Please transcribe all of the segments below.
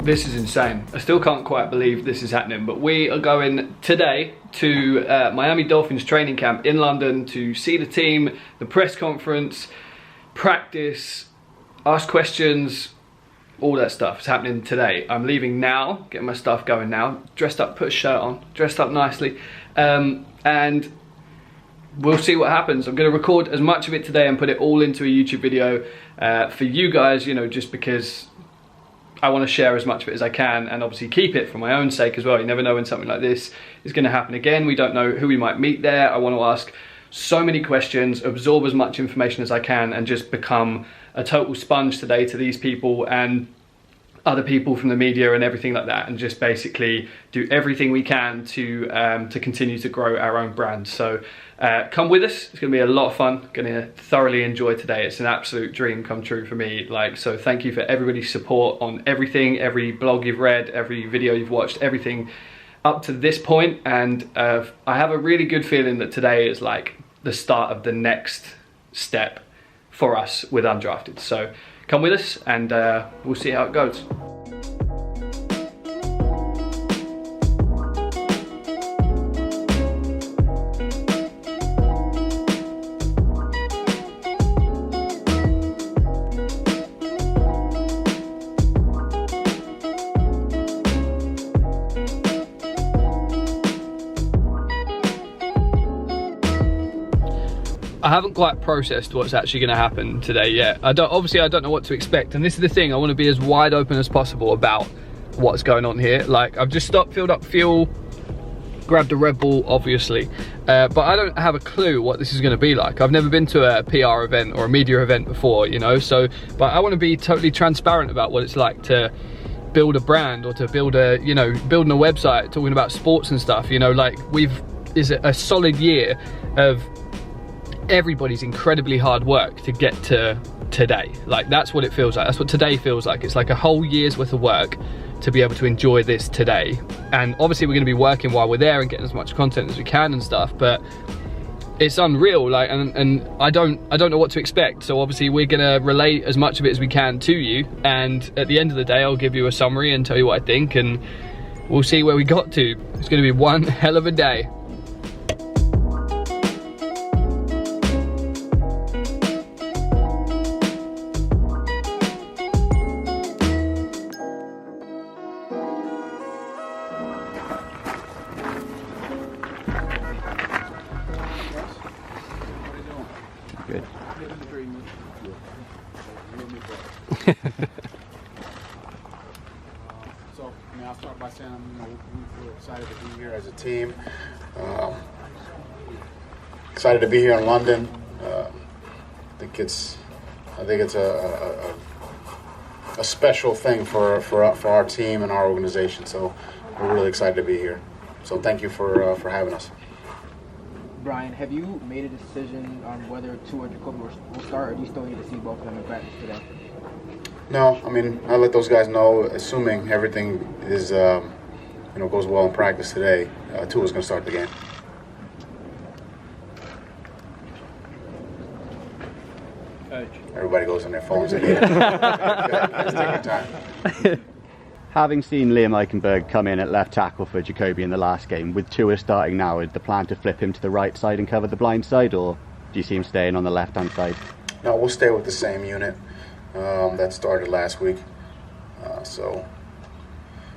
This is insane. I still can't quite believe this is happening, but we are going today to Miami Dolphins training camp in London to see the team, the press conference, practice, ask questions, all that stuff is happening today. I'm leaving now, getting my stuff going now, dressed up, put a shirt on, dressed up nicely, and we'll see what happens. I'm going to record as much of it today and put it all into a YouTube video for you guys, you know, just because I want to share as much of it as I can, and obviously keep it for my own sake as well. You never know when something like this is going to happen again. We don't know who we might meet there. I want to ask so many questions, absorb as much information as I can, and just become a total sponge today to these people and other people from the media and everything like that, and just basically do everything we can to continue to grow our own brand. So come with us. It's going to be a lot of fun. Going to thoroughly enjoy today. It's an absolute dream come true for me. Like, so thank you for everybody's support on everything, every blog you've read, every video you've watched, everything up to this point. And I have a really good feeling that today is like the start of the next step for us with Undrafted. So come with us and we'll see how it goes. I haven't quite processed what's actually going to happen today yet. Obviously I don't know what to expect, and this is the thing, I want to be as wide open as possible about what's going on here. Like, I've just stopped, filled up fuel, grabbed a Red Bull obviously, but I don't have a clue what this is going to be like. I've never been to a PR event or a media event before, you know, so, but I want to be totally transparent about what it's like to build a brand, or to build a, you know, building a website, talking about sports and stuff, you know. Like, is a solid year of everybody's incredibly hard work to get to today. Like, that's what it feels like. That's what today feels like. It's like a whole year's worth of work to be able to enjoy this today. And obviously we're going to be working while we're there and getting as much content as we can and stuff, but it's unreal. Like, and I don't know what to expect. So obviously we're going to relay as much of it as we can to you, and at the end of the day I'll give you a summary and tell you what I think, and we'll see where we got to. It's going to be one hell of a day. Good. So, I mean, I'll start by saying, we're excited to be here as a team. Excited to be here in London. I think it's a special thing for our team and our organization. So we're really excited to be here. So thank you for having us. Brian, have you made a decision on whether Tua or Jacoby will start, or do you still need to see both of them in practice today? No, I mean, I let those guys know, assuming everything is, goes well in practice today. Tua's going to start the game. Coach. Everybody goes on their phones and let's take your time. Having seen Liam Eichenberg come in at left tackle for Jacoby in the last game, with Tua starting now, is the plan to flip him to the right side and cover the blind side, or do you see him staying on the left-hand side? No, we'll stay with the same unit that started last week. So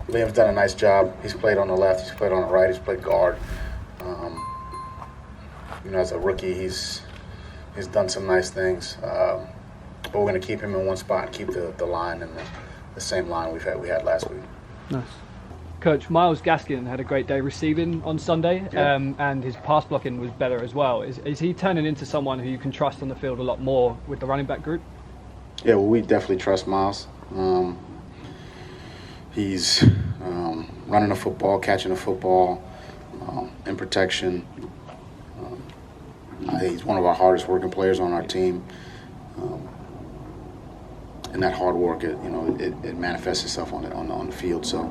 Liam's done a nice job. He's played on the left, he's played on the right, he's played guard. As a rookie, he's done some nice things. But we're going to keep him in one spot and keep the line and the same line we had last week. Nice. Coach, Myles Gaskin had a great day receiving on Sunday, yeah. And his pass blocking was better as well. Is he turning into someone who you can trust on the field a lot more with the running back group? Yeah, well, we definitely trust Myles. He's running the football, catching the football, in protection. He's one of our hardest working players on our team. And that hard work, it manifests itself on the field. So,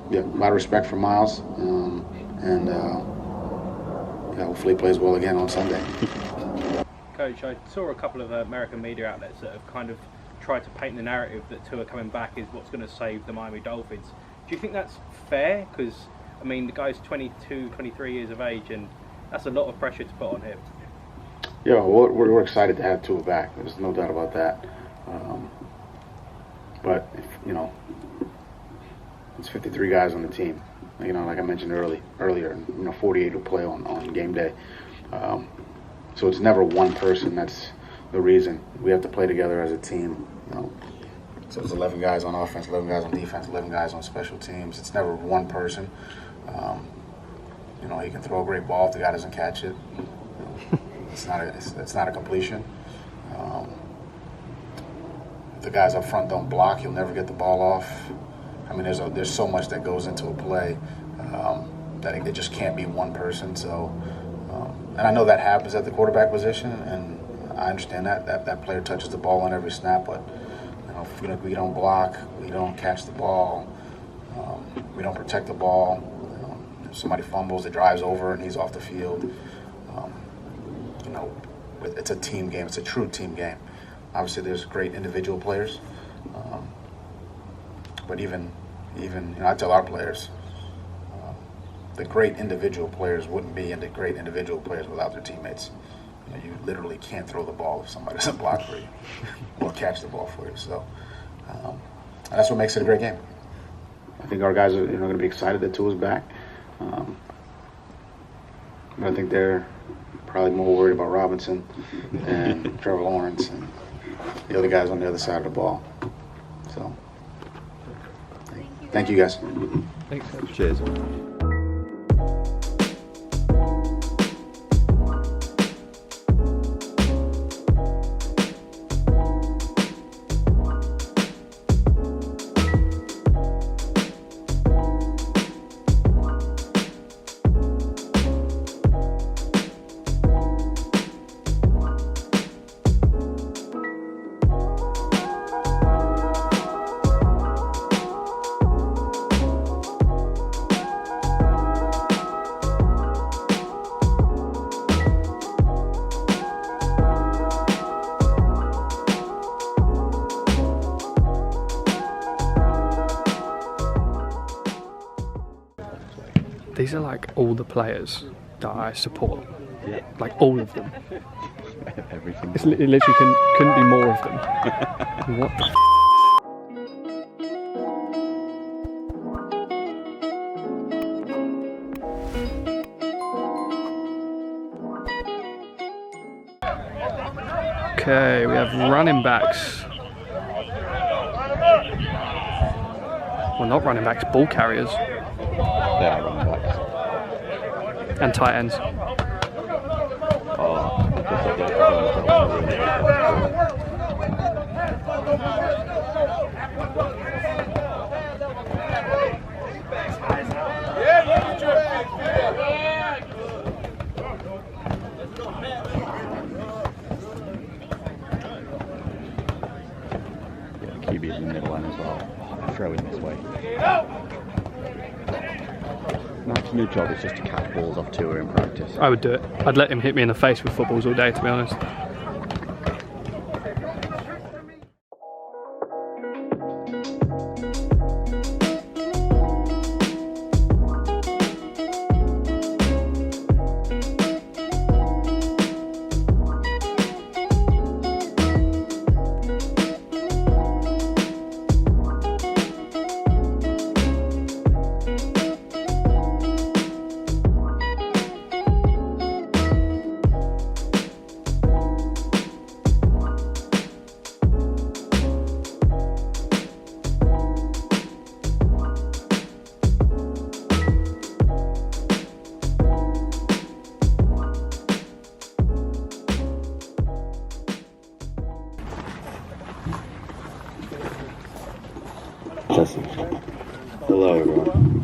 yeah, a lot of respect for Myles, and hopefully he plays well again on Sunday. Coach, I saw a couple of American media outlets that have kind of tried to paint the narrative that Tua coming back is what's going to save the Miami Dolphins. Do you think that's fair? Because, I mean, the guy's 22, 23 years of age, and that's a lot of pressure to put on him. Yeah, we're excited to have Tua back. There's no doubt about that. But, it's 53 guys on the team. Like I mentioned earlier, 48 will play on game day. So it's never one person that's the reason. We have to play together as a team. So it's 11 guys on offense, 11 guys on defense, 11 guys on special teams. It's never one person. He can throw a great ball if the guy doesn't catch it. It's not a completion. If the guys up front don't block, you'll never get the ball off. I mean, there's so much that goes into a play that it just can't be one person. So, and I know that happens at the quarterback position, and I understand that player touches the ball on every snap. But if we don't block, we don't catch the ball, we don't protect the ball. If somebody fumbles, it drives over, and he's off the field. It's a team game. It's a true team game. Obviously, there's great individual players, but even I tell our players, the great individual players wouldn't be into great individual players without their teammates. You literally can't throw the ball if somebody doesn't block for you or catch the ball for you. So that's what makes it a great game. I think our guys are going to be excited that Tua's back. But I think they're probably more worried about Robinson and Trevor Lawrence and the other guys on the other side of the ball. So, thank you guys. Thanks, Coach. Cheers. These are like all the players that I support. Yeah. Like all of them. Everything. It literally couldn't be more of them. What the Okay, we have running backs. Well, not running backs, ball carriers. They are running backs. And tight ends. QB in the middle line as well. Throw in this way. Matt's new job is just to catch balls off Tua in practice. I would do it. I'd let him hit me in the face with footballs all day, to be honest. Hello, everyone.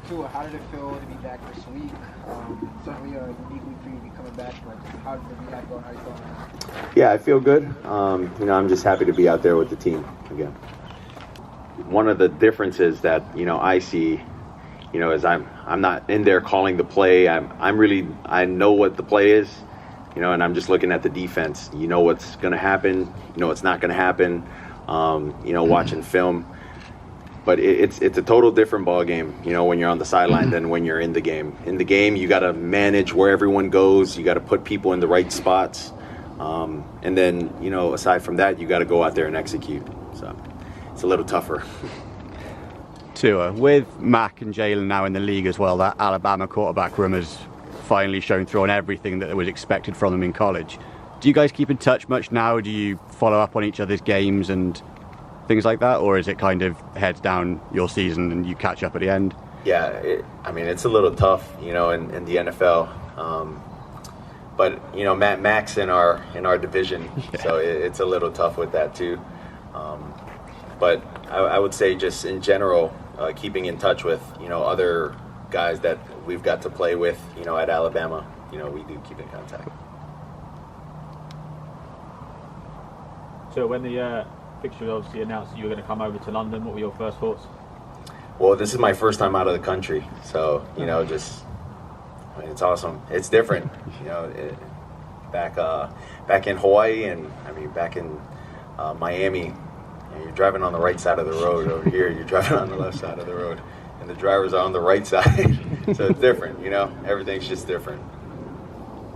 Tua, how did it feel to be back this week? Certainly a unique week for you to be coming back, but how did the rehab go? How are you feeling? Yeah, I feel good. I'm just happy to be out there with the team again. One of the differences that I see, is I'm not in there calling the play. I know what the play is, you know, and I'm just looking at the defense. You know what's going to happen, you know what's not going to happen, you know, watching film. But it's a total different ball game, you know, when you're on the sideline than when you're in the game. In the game, you got to manage where everyone goes. You got to put people in the right spots. And then, you know, aside from that, you got to go out there and execute. So it's a little tougher. Tua, with Mac and Jalen now in the league as well, that Alabama quarterback room has finally shown through on everything that was expected from them in college. Do you guys keep in touch much now? Do you follow up on each other's games and things like that, or is it kind of heads down your season and you catch up at the end? Yeah, I mean, it's a little tough, you know, in the NFL. But you know, Mac's in our division, so it's a little tough with that too. But I would say just in general, keeping in touch with, you know, other guys that we've got to play with, you know, at Alabama, you know, we do keep in contact. So when the fixture obviously announced that you were going to come over to London, what were your first thoughts? Well, this is my first time out of the country, so, you know, just, I mean, it's awesome. It's different, you know, back in Hawaii and, I mean, back in Miami, you know, you're driving on the right side of the road. Over here, you're driving on the left side of the road, and the drivers are on the right side. So it's different, you know, everything's just different.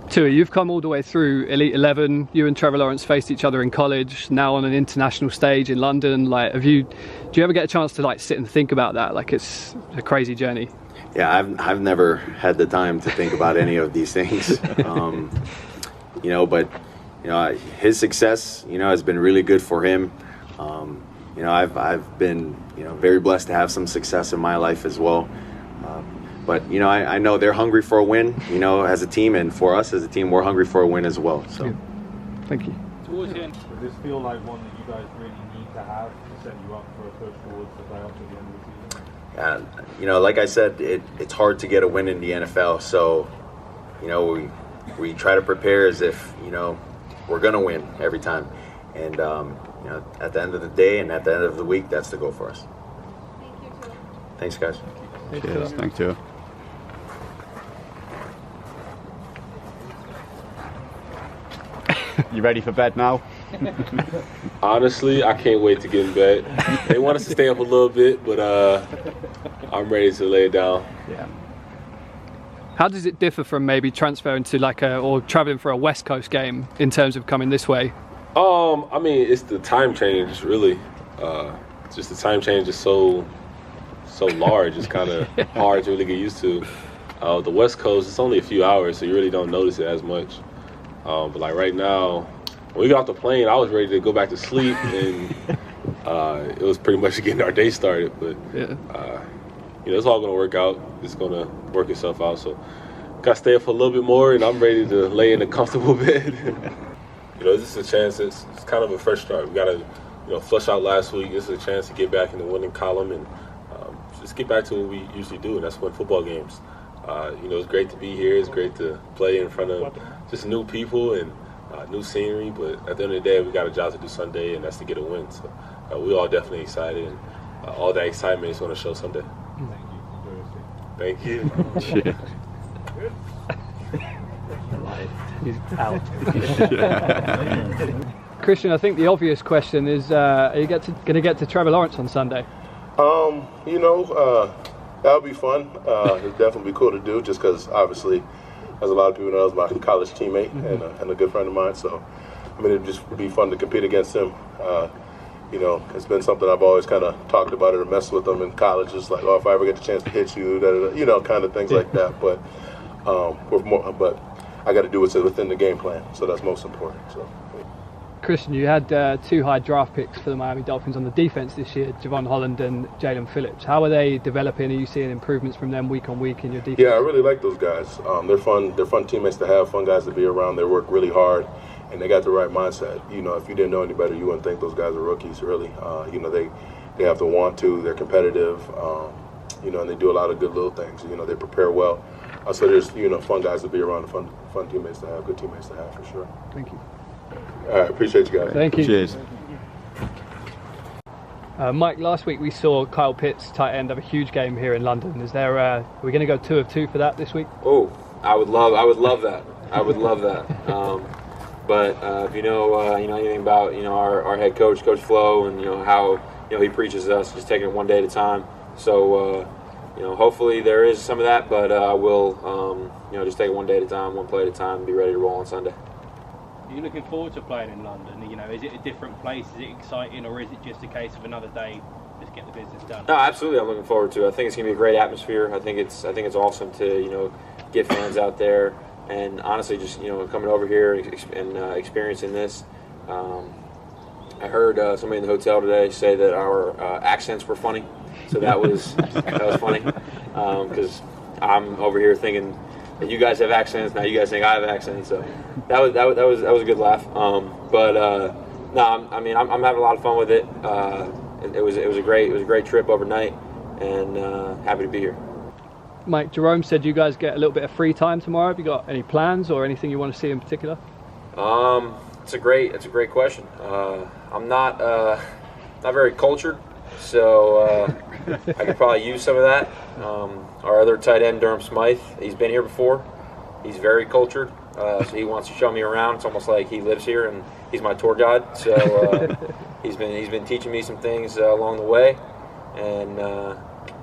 Tua, you've come all the way through Elite 11. You and Trevor Lawrence faced each other in college, now on an international stage in London. Like, do you ever get a chance to like sit and think about that? Like, it's a crazy journey. Yeah, I've never had the time to think about any of these things. You know, but you know, his success, you know, has been really good for him. You know, I've been, you know, very blessed to have some success in my life as well. But, you know, I know they're hungry for a win, you know, as a team, and for us as a team, we're hungry for a win as well. So, yeah. Thank you. Towards the end, does this feel like one that you guys really need to have to set you up for a push towards the playoffs at the end of the season? And, you know, like I said, it's hard to get a win in the NFL. So, you know, we try to prepare as if, you know, we're going to win every time. And, you know, at the end of the day and at the end of the week, that's the goal for us. Thank you, Tua. Thanks, guys. Cheers. Thanks, Tua. You ready for bed now? Honestly, I can't wait to get in bed. They want us to stay up a little bit, but I'm ready to lay it down. Yeah. How does it differ from maybe transferring to like or traveling for a West Coast game in terms of coming this way? I mean, it's the time change, really. Just the time change is so large. It's kind of hard to really get used to. The West Coast, it's only a few hours, so you really don't notice it as much. But like right now, when we got off the plane, I was ready to go back to sleep, and it was pretty much getting our day started. But Yeah. you know, it's all going to work out. It's going to work itself out. So, got to stay up for a little bit more, and I'm ready to lay in a comfortable bed. You know, this is a chance. It's kind of a fresh start. We got to, you know, flush out last week. This is a chance to get back in the winning column and just get back to what we usually do, and that's win football games. You know, it's great to be here. It's great to play in front of just new people and new scenery. But at the end of the day, we got a job to do Sunday, and that's to get a win. So we're all definitely excited, and all that excitement is going to show Sunday. Thank you. He's out. Christian, I think the obvious question is, are you going to get to Trevor Lawrence on Sunday? You know, that would be fun. It'd definitely be cool to do, just because obviously, as a lot of people know, he's my college teammate and a good friend of mine. So, I mean, it'd just be fun to compete against him. You know, it's been something I've always kind of talked about it or messed with him in college. Just like, oh, if I ever get the chance to hit you, you know, kind of things like that. But but I got to do what's within the game plan, so that's most important. So. Christian, you had 2 high draft picks for the Miami Dolphins on the defense this year, Javon Holland and Jalen Phillips. How are they developing? Are you seeing improvements from them week on week in your defense? Yeah, I really like those guys. They're fun. They're fun teammates to have, fun guys to be around. They work really hard, and they got the right mindset. You know, if you didn't know any better, you wouldn't think those guys are rookies, really. You know, they have to want to. They're competitive, you know, and they do a lot of good little things. You know, they prepare well. So there's, you know, fun guys to be around, fun teammates to have, good teammates to have, for sure. Thank you. All right, appreciate you guys. Thank you. Cheers. Mike, last week we saw Kyle Pitts, tight end, have a huge game here in London. Is there? Are we going to go 2 of 2 for that this week? Oh, I would love that. I would love that. But if you know anything about our head coach, Coach Flo, and how he preaches us, just taking it one day at a time. So hopefully there is some of that, but I will just take it one day at a time, one play at a time, and be ready to roll on Sunday. Are you looking forward to playing in London? Is it a different place? Is it exciting, or is it just a case of another day, just get the business done? No, absolutely. I'm looking forward to it. I think it's going to be a great atmosphere. I think it's awesome to get fans out there, and honestly, just coming over here and experiencing this. I heard somebody in the hotel today say that our accents were funny, so that was funny because I'm over here thinking that you guys have accents, now you guys think I have accents, so that was a good laugh. No, I'm having a lot of fun with it. It was a great trip overnight, and happy to be here. Mike, Jerome said you guys get a little bit of free time tomorrow. Have you got any plans or anything you want to see in particular? It's a great question. I'm not very cultured, so I could probably use some of that. Our other tight end, Durham Smythe, he's been here before. He's very cultured, so he wants to show me around. It's almost like he lives here and he's my tour guide. So he's been teaching me some things along the way, and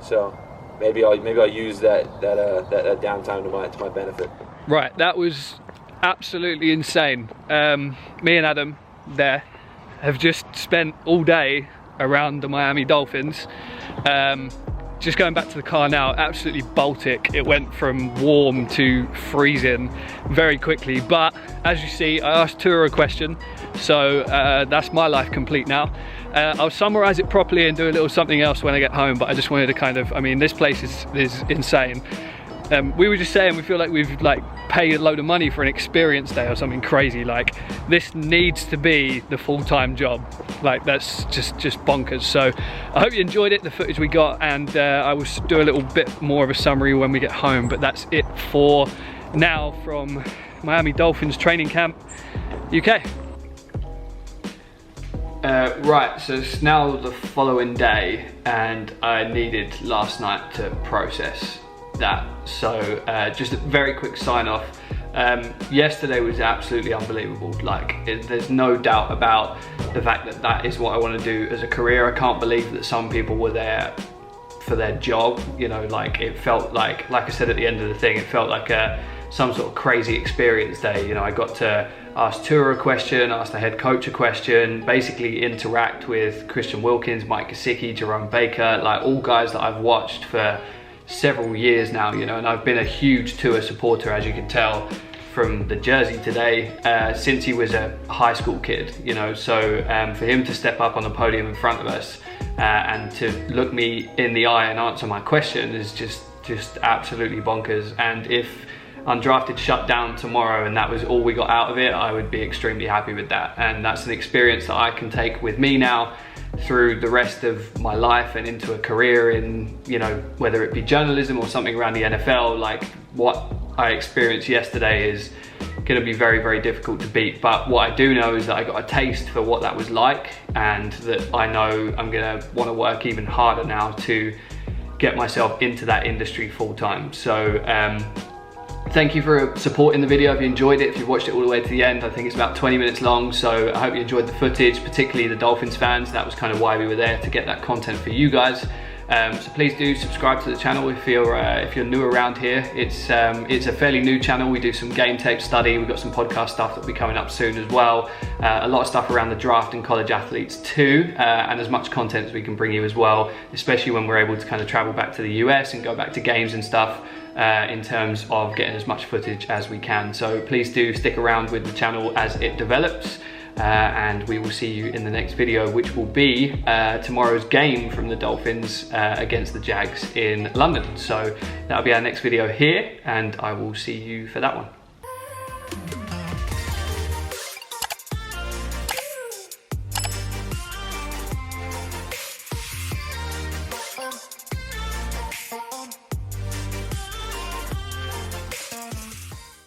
so maybe I'll use that downtime to my benefit. Right, that was absolutely insane. Me and Adam there have just spent all day around the Miami Dolphins. Just going back to the car now, absolutely Baltic. It went from warm to freezing very quickly, but as you see, I asked Tua a question, so that's my life complete now. I'll summarize it properly and do a little something else when I get home, but I just wanted to this place is insane. We were just saying we feel like we've paid a load of money for an experience day or something crazy. This needs to be the full-time job. That's just bonkers. So I hope you enjoyed it, the footage we got, and I will do a little bit more of a summary when we get home, but that's it for now from Miami Dolphins training camp, UK. Right, so it's now the following day, and I needed last night to process that. So just a very quick sign off. Yesterday was absolutely unbelievable. There's no doubt about the fact that is what I want to do as a career. I can't believe that some people were there for their job. It felt like I said at the end of the thing, it felt like some sort of crazy experience day. I got to ask Tua a question, ask the head coach a question, basically interact with Christian Wilkins, Mike Gesicki, Jerome Baker, all guys that I've watched for several years now, and I've been a huge Tua supporter, as you can tell from the jersey today, since he was a high school kid, so for him to step up on the podium in front of us and to look me in the eye and answer my question is just absolutely bonkers. And if Undrafted shut down tomorrow and that was all we got out of it, I would be extremely happy with that. And that's an experience that I can take with me now through the rest of my life and into a career in, whether it be journalism or something around the NFL. What I experienced yesterday is going to be very, very difficult to beat. But what I do know is that I got a taste for what that was like, and that I know I'm going to want to work even harder now to get myself into that industry full time. So thank you for supporting the video. If you enjoyed it, if you've watched it all the way to the end, I think it's about 20 minutes long, so I hope you enjoyed the footage, particularly the Dolphins fans. That was kind of why we were there, to get that content for you guys. So please do subscribe to the channel if you're new around here. It's a fairly new channel. We do some game tape study. We've got some podcast stuff that'll be coming up soon as well. A lot of stuff around the draft and college athletes too, and as much content as we can bring you as well, especially when we're able to kind of travel back to the US and go back to games and stuff, in terms of getting as much footage as we can. So please do stick around with the channel as it develops. And we will see you in the next video, which will be tomorrow's game from the Dolphins against the Jags in London. So that'll be our next video here, and I will see you for that one.